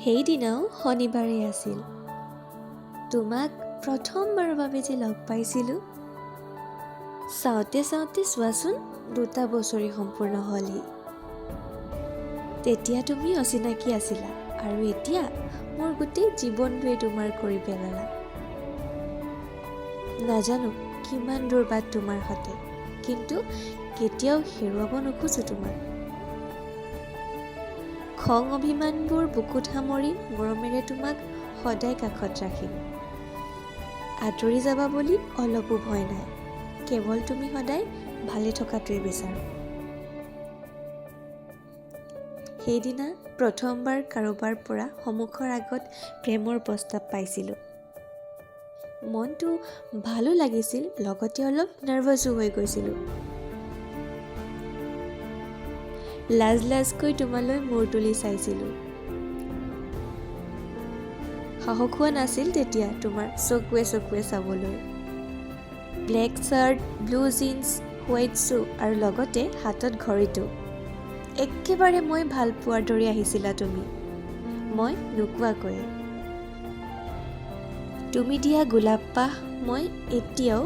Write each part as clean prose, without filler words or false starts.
সেইদিনাও শনিবাৰে আছিল। তোমাক প্ৰথমবাৰৰ বাবে যে লগ পাইছিলোঁ, চাওঁতে চাওঁতে চোৱাচোন 2 বছৰে সম্পূৰ্ণ হ'লহি। তেতিয়া তুমি অচিনাকি আছিলা আৰু এতিয়া মোৰ গোটেই জীৱনটোৱে তোমাৰ কৰি পেলালা। নাজানো কিমান দূৰ বাট তোমাৰ সতে, কিন্তু কেতিয়াও হেৰুৱাব নোখোজো তোমাক। খং অভিমানবোৰ বুকুত সামৰি মৰমেৰে তোমাক সদায় কাষত ৰাখিম। আঁতৰি যাবা বুলি অলপো ভয় নাই, কেৱল তুমি সদায় ভালে থকাটোৱে বিচাৰোঁ। সেইদিনা প্ৰথমবাৰ কাৰোবাৰ পৰা সন্মুখৰ আগত প্ৰেমৰ প্ৰস্তাৱ পাইছিলোঁ। মনটো ভালো লাগিছিল, লগতে অলপ নাৰ্ভাছো হৈ গৈছিলোঁ। লাজ লাজকৈ তোমালৈ মূৰ তুলি চাইছিলোঁ। সাহস হোৱা নাছিল তেতিয়া তোমাৰ চকুৱে চকুৱে চাবলৈ। Black shirt, blue jeans, white shoe আৰু লগতে হাতত ঘড়ীটো। একেবাৰে মই ভাল পোৱাৰ দৰে আহিছিলা তুমি, মই নোকোৱাকৈয়ে। তুমি দিয়া গোলাপ পাহ মই এতিয়াও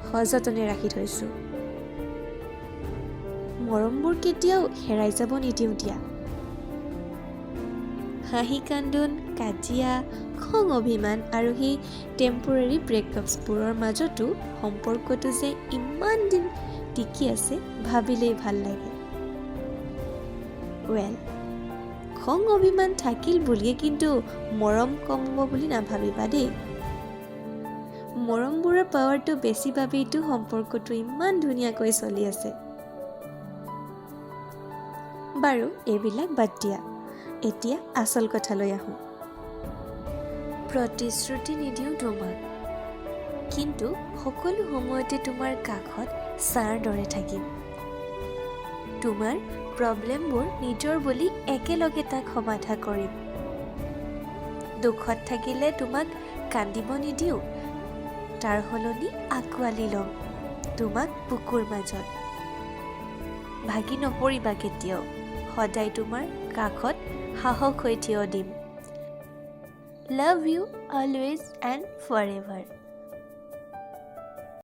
সযতনে ৰাখি থৈছোঁ। মৰমবোৰ কেতিয়াও হেৰাই যাব নিদিওঁ দিয়া। হাঁহি কান্দোন, কাজিয়া, খং অভিমান আৰু সেই টেম্পৰেৰী ব্ৰেকআপছবোৰৰ মাজতো সম্পৰ্কটো যে ইমান দিন টিকি আছে ভাবিলেই ভাল লাগে। খং অভিমান থাকিল বুলিয়ে কিন্তু মৰম কমিব বুলি নাভাবিবা দেই। মৰমবোৰৰ পাৱাৰটো বেছি বাবেইতো সম্পৰ্কটো ইমান ধুনীয়াকৈ চলি আছে। বাৰু এইবিলাক বাদ দিয়া, এতিয়া আচল কথালৈ আহোঁ। প্ৰতিশ্ৰুতি নিদিওঁ তোমাক, কিন্তু সকলো সময়তে তোমাৰ কাষত ছাঁৰ দৰে থাকিম। তোমাৰ প্ৰব্লেমবোৰ নিজৰ বুলি একেলগে তাক সমাধা কৰিম। দুখত থাকিলে তোমাক কান্দিব নিদিওঁ, তাৰ সলনি আঁকোৱালি ল'ম তোমাক বুকুৰ মাজত। ভাগি নপৰিবা কেতিয়াও, সদায় তোমাৰ কাষত সাহস হৈ থিয় দিম। Love you always and for ever.